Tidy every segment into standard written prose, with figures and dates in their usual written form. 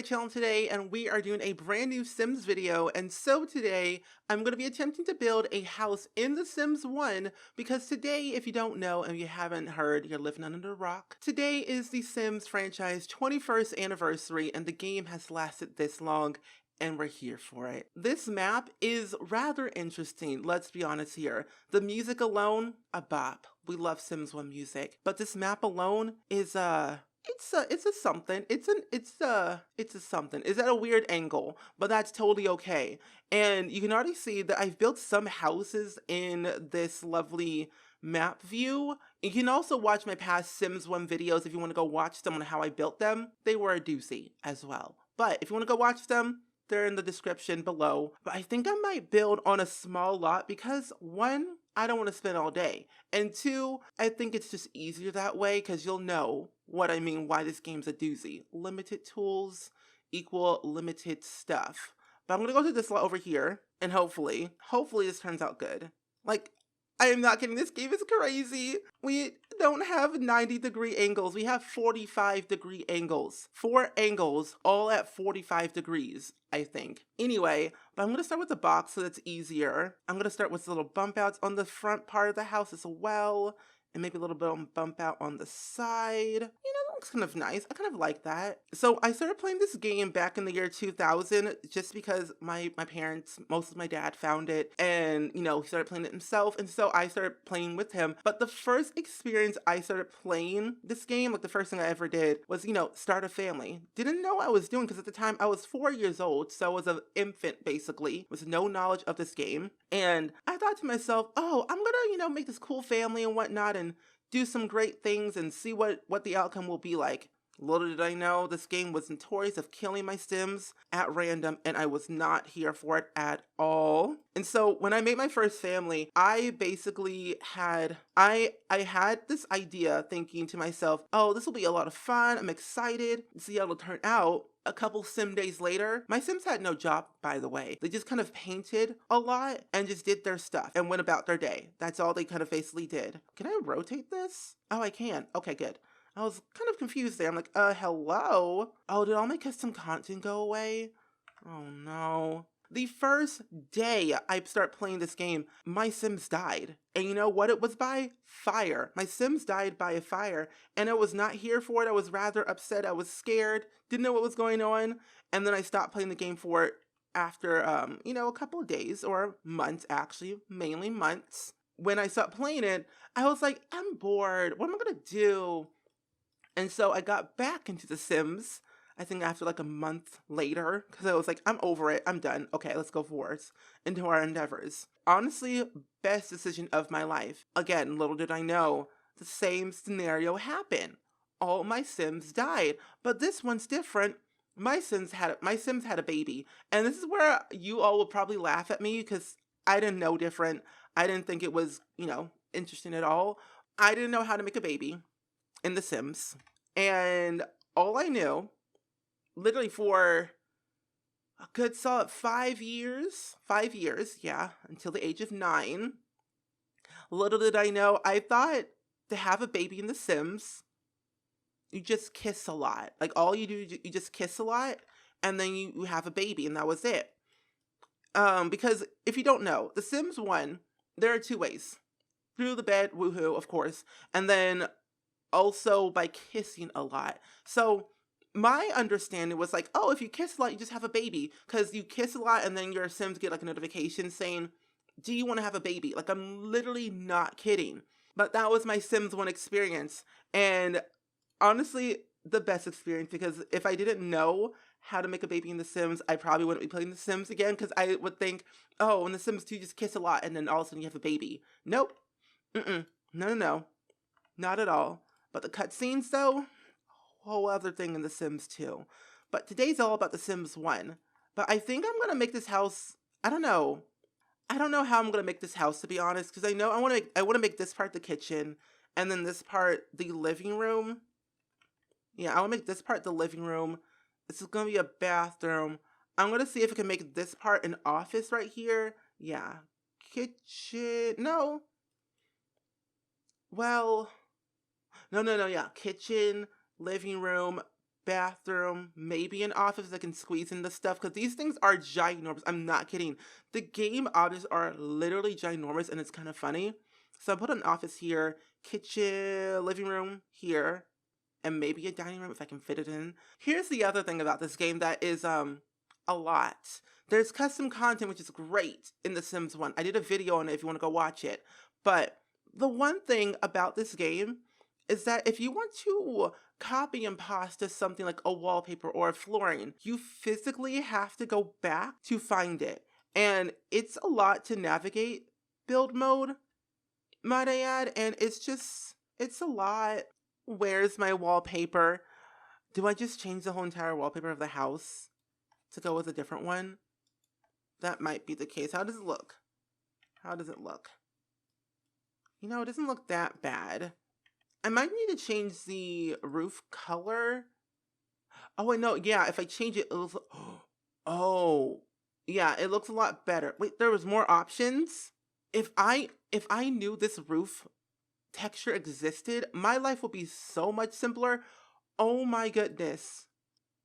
channel today, and we are doing a brand new Sims video. And so today I'm going to be attempting to build a house in The Sims 1 because today, if you don't know and you haven't heard, you're living under a rock. Today is the Sims franchise 21st anniversary and the game has lasted this long. And we're here for it. This map is rather interesting, let's be honest here. The music alone, a bop. We love Sims 1 music. But this map alone is it's a something. It's a something. It's at a weird angle, but that's totally okay. And you can already see that I've built some houses in this lovely map view. You can also watch my past Sims 1 videos if you want to go watch them on how I built them. They were a doozy as well. But if you want to go watch them, they're in the description below. But I think I might build on a small lot because one, I don't want to spend all day. And two, I think it's just easier that way because you'll know what I mean, why this game's a doozy. Limited tools equal limited stuff. But I'm going to go to this lot over here and hopefully this turns out good. Like, I am not kidding, this game is crazy. We don't have 90-degree angles, we have 45-degree angles. 4 angles, all at 45 degrees, I think. Anyway, but I'm going to start with the box so that's easier. I'm going to start with little bump outs on the front part of the house as well. And maybe a little bit of bump out on the side. That looks kind of nice. I kind of like that. So I started playing this game back in the year 2000 just because my parents, mostly my dad, found it. And, he started playing it himself. And so I started playing with him. But the first experience I started playing this game, like the first thing I ever did was, start a family. Didn't know what I was doing because at the time I was 4 years old. So I was an infant, basically, with no knowledge of this game. And I thought to myself, oh, I'm going to, make this cool family and whatnot and do some great things and see what the outcome will be like. Little did I know, this game was notorious of killing my Sims at random, and I was not here for it at all. And so when I made my first family, I basically had, I had this idea thinking to myself, oh, this will be a lot of fun. I'm excited to see how it'll turn out. A couple Sim days later, my Sims had no job, by the way. They just kind of painted a lot and just did their stuff and went about their day. That's all they kind of basically did. Can I rotate this? Oh, I can. Okay, good. I was kind of confused there. I'm like, hello? Oh, did all my custom content go away? Oh, no. The first day I start playing this game, my Sims died. And you know what it was by? Fire. My Sims died by a fire. And I was not here for it. I was rather upset. I was scared. Didn't know what was going on. And then I stopped playing the game for it after, a couple of days or months, actually. Mainly months. When I stopped playing it, I was like, I'm bored. What am I going to do? And so I got back into The Sims, I think after like a month later, because I was like, I'm over it, I'm done. Okay, let's go forth into our endeavors. Honestly, best decision of my life. Again, little did I know, the same scenario happened. All my Sims died, but this one's different. My Sims had a baby, and this is where you all will probably laugh at me because I didn't know different. I didn't think it was, interesting at all. I didn't know how to make a baby in The Sims, and all I knew, literally for a good solid 5 years, yeah, until the age of 9, little did I know, I thought to have a baby in The Sims, you just kiss a lot. Like, all you do, you just kiss a lot, and then you have a baby, and that was it. Because if you don't know, The Sims 1, there are 2 ways. Through the bed, woohoo, of course, and then also by kissing a lot. So my understanding was like, oh, if you kiss a lot, you just have a baby. Because you kiss a lot and then your Sims get like a notification saying, do you want to have a baby? Like, I'm literally not kidding. But that was my Sims 1 experience. And honestly, the best experience, because if I didn't know how to make a baby in The Sims, I probably wouldn't be playing The Sims again. Because I would think, oh, in The Sims 2, you just kiss a lot and then all of a sudden you have a baby. Nope. No. Not at all. But the cutscenes, though, whole other thing in The Sims 2. But today's all about The Sims 1. But I think I'm gonna make this house. I don't know how I'm gonna make this house, to be honest, because I know I want to make this part the kitchen, and then this part the living room. Yeah, I want to make this part the living room. This is gonna be a bathroom. I'm gonna see if I can make this part an office right here. Yeah, kitchen. No. Well. No, yeah. Kitchen, living room, bathroom, maybe an office that can squeeze in the stuff, because these things are ginormous. I'm not kidding. The game objects are literally ginormous, and it's kind of funny. So I put an office here, kitchen, living room here, and maybe a dining room if I can fit it in. Here's the other thing about this game that is a lot. There's custom content, which is great in The Sims 1. I did a video on it if you want to go watch it. But the one thing about this game is that if you want to copy and pasta something like a wallpaper or a flooring, you physically have to go back to find it. And it's a lot to navigate build mode, might I add, and it's a lot. Where's my wallpaper? Do I just change the whole entire wallpaper of the house to go with a different one? That might be the case. How does it look? How does it look? You know, it doesn't look that bad. I might need to change the roof color. Oh, I know. Yeah, if I change it, it looks... Oh, yeah, it looks a lot better. Wait, there was more options? If I knew this roof texture existed, my life would be so much simpler. Oh my goodness.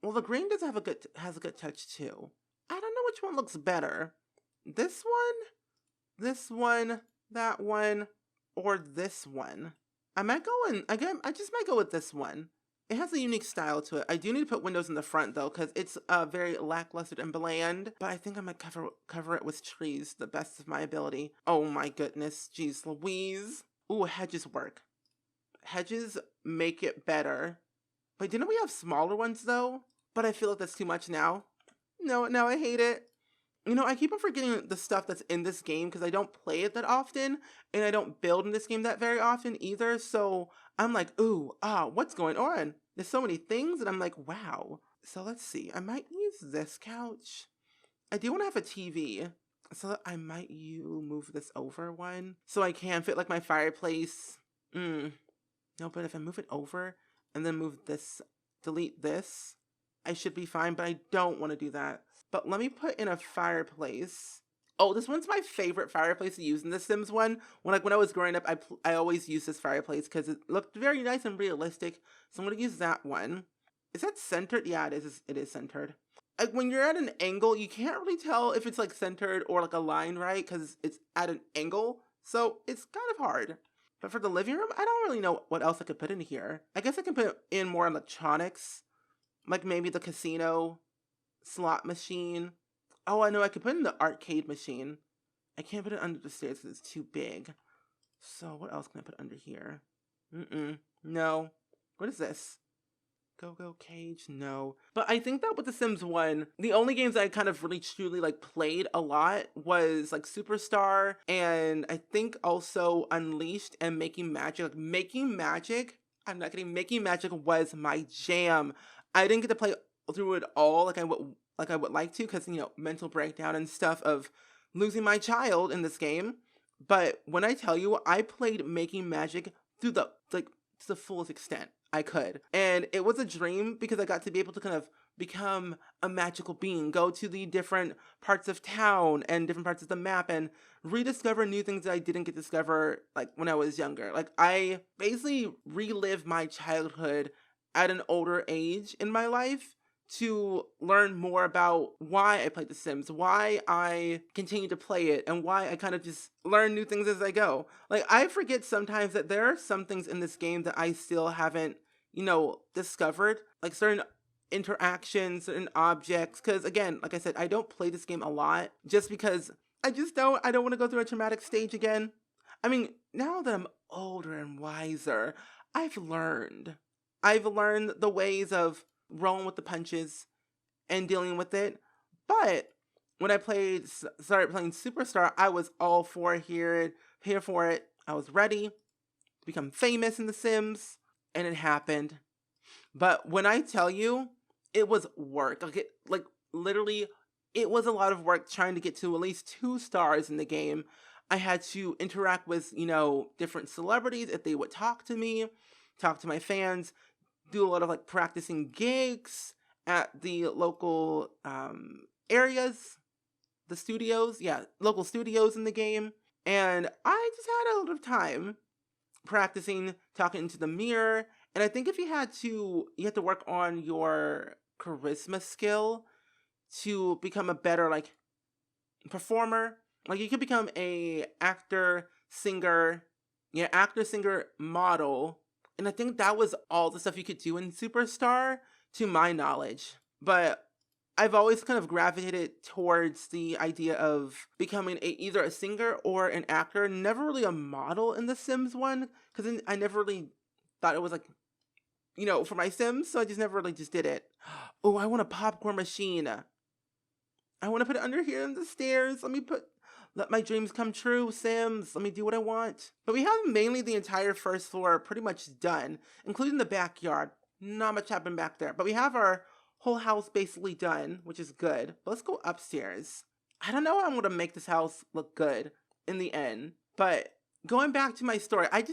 Well, the green does has a good touch too. I don't know which one looks better. This one, that one, or this one. I just might go with this one. It has a unique style to it. I do need to put windows in the front though, because it's very lackluster and bland. But I think I might cover it with trees, the best of my ability. Oh my goodness, jeez Louise. Ooh, hedges work. Hedges make it better. But didn't we have smaller ones though? But I feel like that's too much now. No, now I hate it. You know, I keep on forgetting the stuff that's in this game because I don't play it that often, and I don't build in this game that very often either, so I'm like, ooh, what's going on? There's so many things, and I'm like, wow. So let's see, I might use this couch. I do want to have a TV, so I might move this over one, so I can fit like my fireplace. No, but if I move it over, and then move this, delete this, I should be fine, but I don't want to do that. But let me put in a fireplace. Oh, this one's my favorite fireplace to use in The Sims 1. When I was growing up, I always used this fireplace because it looked very nice and realistic. So I'm going to use that one. Is that centered? Yeah, it is. It is centered. Like when you're at an angle, you can't really tell if it's like centered or like a line, right? Because it's at an angle. So it's kind of hard. But for the living room, I don't really know what else I could put in here. I guess I can put in more electronics. Like maybe the casino slot machine. Oh, I know, I could put in the arcade machine. I can't put it under the stairs because it's too big. So what else can I put under here? No. What is this? Go-Go Cage? No. But I think that with The Sims 1, the only games I kind of really truly like played a lot was like Superstar, and I think also Unleashed and Making Magic. Like Making Magic, I'm not kidding, Making Magic was my jam. I didn't get to play through it all like I would like to, because, you know, mental breakdown and stuff of losing my child in this game. But when I tell you, I played Making Magic through to the fullest extent I could. And it was a dream because I got to be able to kind of become a magical being, go to the different parts of town and different parts of the map and rediscover new things that I didn't get to discover like when I was younger. Like I basically relived my childhood at an older age in my life to learn more about why I played The Sims, why I continue to play it, and why I kind of just learn new things as I go. Like, I forget sometimes that there are some things in this game that I still haven't, you know, discovered. Like, certain interactions, certain objects. Because, again, like I said, I don't play this game a lot just because I don't want to go through a traumatic stage again. I mean, now that I'm older and wiser, I've learned the ways of rolling with the punches and dealing with it. But when I started playing Superstar, I was all here for it. I was ready to become famous in The Sims, and it happened. But when I tell you, it was work. Like literally, it was a lot of work trying to get to at least 2 stars in the game. I had to interact with, you know, different celebrities if they would talk to me, talk to my fans, do a lot of like practicing gigs at the local areas, the studios, local studios in the game. And I just had a lot of time practicing, talking into the mirror And I think if you have to work on your charisma skill to become a better like performer. Like you could become a actor, singer, yeah, actor, singer, model. And I think that was all the stuff you could do in Superstar to my knowledge. But I've always kind of gravitated towards the idea of becoming either a singer or an actor, never really a model in the Sims one, because I never really thought it was like, for my Sims, so I just never really just did it. Oh, I want a popcorn machine. I want to put it under here in the stairs. Let my dreams come true, Sims. Let me do what I want. But we have mainly the entire first floor pretty much done, including the backyard. Not much happened back there. But we have our whole house basically done, which is good. But let's go upstairs. I don't know how I'm going to make this house look good in the end. But going back to my story, I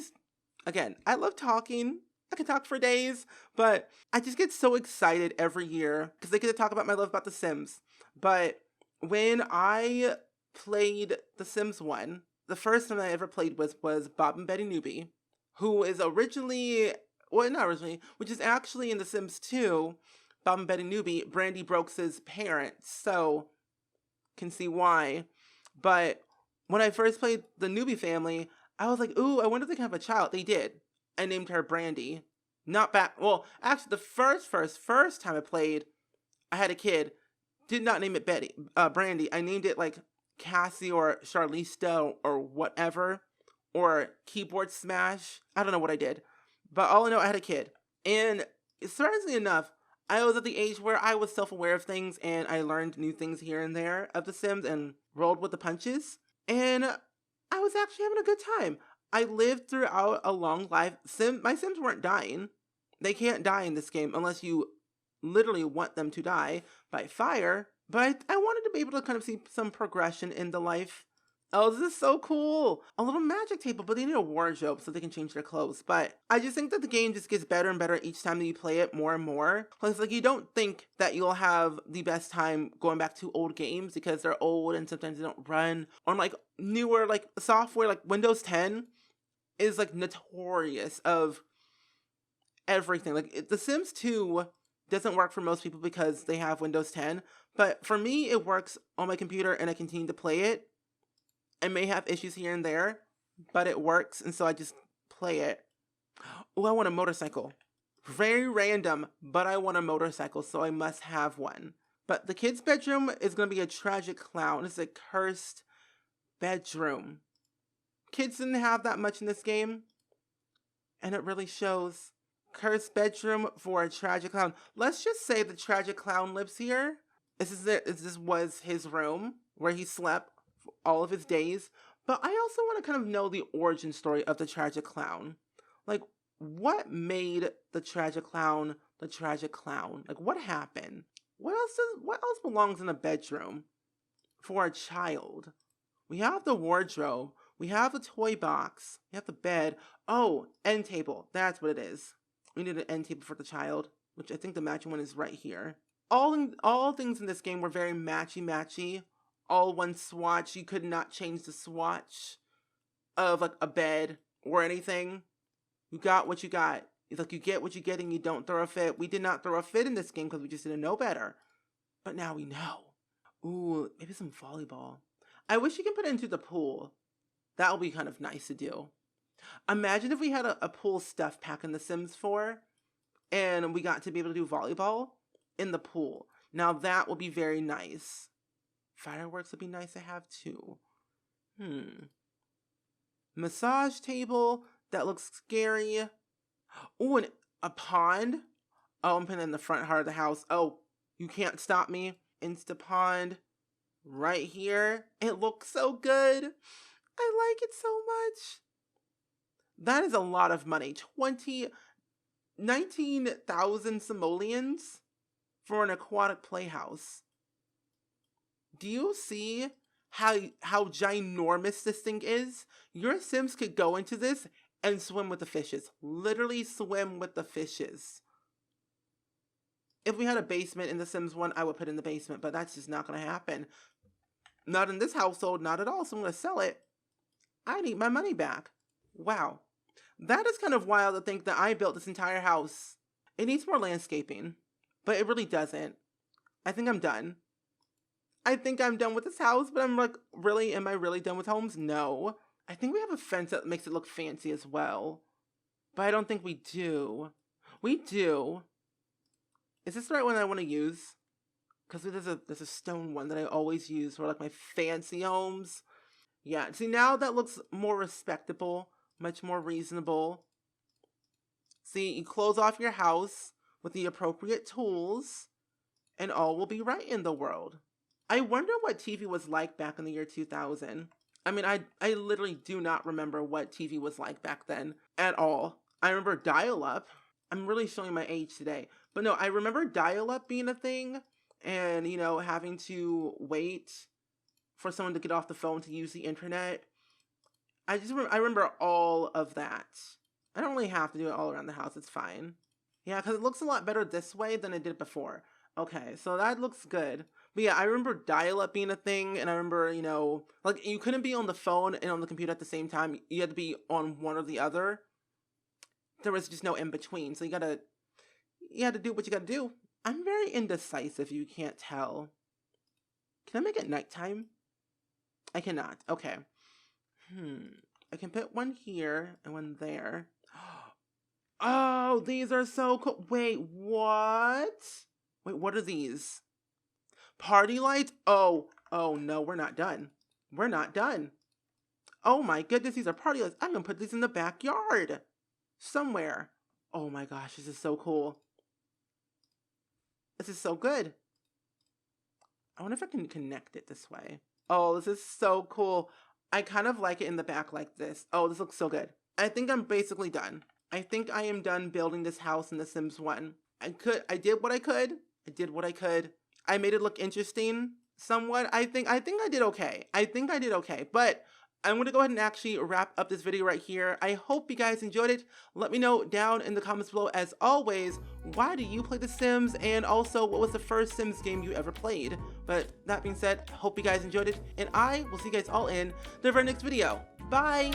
love talking. I can talk for days, but I just get so excited every year because I get to talk about my love about The Sims. But when I played The Sims 1, the first time I ever played was Bob and Betty Newbie, who is which is actually in The Sims 2, Bob and Betty Newbie, Brandy Brooks' parents, so can see why. But when I first played the Newbie family, I was like, ooh, I wonder if they can have a child. They did. I named her Brandy. Actually, the first time I played, I had a kid. Did not name it Brandy. I named it like Cassie or Charlista or whatever, or Keyboard Smash. I don't know what I did, but all I know, I had a kid. And strangely enough, I was at the age where I was self-aware of things and I learned new things here and there of The Sims and rolled with the punches. And I was actually having a good time. I lived throughout a long life. My Sims weren't dying. They can't die in this game unless you literally want them to die by fire. But I wanted to be able to kind of see some progression in the life. Oh, this is so cool. A little magic table, but they need a wardrobe so they can change their clothes. But I just think that the game just gets better and better each time that you play it more and more. Because like you don't think that you'll have the best time going back to old games because they're old and sometimes they don't run. Or like newer like software like Windows 10 is like notorious of everything. Like The Sims 2 doesn't work for most people because they have Windows 10. But for me, it works on my computer and I continue to play it. I may have issues here and there, but it works, and so I just play it. Oh, I want a motorcycle. Very random, but I want a motorcycle, so I must have one. But the kid's bedroom is going to be a tragic clown. It's a cursed bedroom. Kids didn't have that much in this game, and it really shows. Cursed bedroom for a tragic clown. Let's just say the tragic clown lives here. This was his room where he slept all of his days, but I also want to kind of know the origin story of the tragic clown. Like, what made the tragic clown the tragic clown? Like, what happened? What else belongs in a bedroom for a child? We have the wardrobe, we have the toy box, we have the bed. Oh, end table. That's what it is. We need an end table for the child, which I think the matching one is right here. All things in this game were very matchy. All one swatch. You could not change the swatch of like a bed or anything. You got what you got. It's like you get what you get and you don't throw a fit. We did not throw a fit in this game because we just didn't know better. But now we know. Ooh, maybe some volleyball. I wish you could put it into the pool. That would be kind of nice to do. Imagine if we had a pool stuff pack in The Sims 4 and we got to be able to do volleyball in the pool. Now that would be very nice. Fireworks would be nice to have too. Massage table. That looks scary. Oh, and a pond. Oh, I'm putting it in the front heart of the house. Oh, you can't stop me. Insta pond. Right here. It looks so good. I like it so much. That is a lot of money. 19,000 simoleons for an aquatic playhouse. Do you see how ginormous this thing is? Your Sims could go into this and swim with the fishes. Literally swim with the fishes. If we had a basement in The Sims 1, I would put it in the basement, but that's just not going to happen. Not in this household, not at all, so I'm going to sell it. I need my money back. Wow. That is kind of wild to think that I built this entire house. It needs more landscaping, but it really doesn't. I think I'm done. I think I'm done with this house, but I'm like, really? Am I really done with homes? No. I think we have a fence that makes it look fancy as well, but I don't think we do. We do. Is this the right one I want to use? Because there's a stone one that I always use for like my fancy homes. Yeah, see now that looks more respectable, much more reasonable. See, you close off your house with the appropriate tools, and all will be right in the world. I wonder what TV was like back in the year 2000. I mean, I literally do not remember what TV was like back then at all. I remember dial-up. I'm really showing my age today. But no, I remember dial-up being a thing and, you know, having to wait for someone to get off the phone to use the internet. I remember all of that. I don't really have to do it all around the house. It's fine. Yeah, because it looks a lot better this way than it did before. Okay, so that looks good. But yeah, I remember dial-up being a thing, and I remember, you know, like, you couldn't be on the phone and on the computer at the same time. You had to be on one or the other. There was just no in-between, so you had to do what you gotta do. I'm very indecisive, you can't tell. Can I make it nighttime? I cannot. Okay. I can put one here and one there. Oh, these are so cool. Wait, what? Wait, what are these? Party lights? Oh no, we're not done. We're not done. Oh my goodness, these are party lights. I'm gonna put these in the backyard. Somewhere. Oh my gosh, this is so cool. This is so good. I wonder if I can connect it this way. Oh, this is so cool. I kind of like it in the back like this. Oh, this looks so good. I think I'm basically done. I think I am done building this house in The Sims 1. I did what I could. I did what I could. I made it look interesting somewhat. I think I did okay. But I'm going to go ahead and actually wrap up this video right here. I hope you guys enjoyed it. Let me know down in the comments below, as always, why do you play The Sims? And also, what was the first Sims game you ever played? But that being said, hope you guys enjoyed it. And I will see you guys all in the very next video. Bye!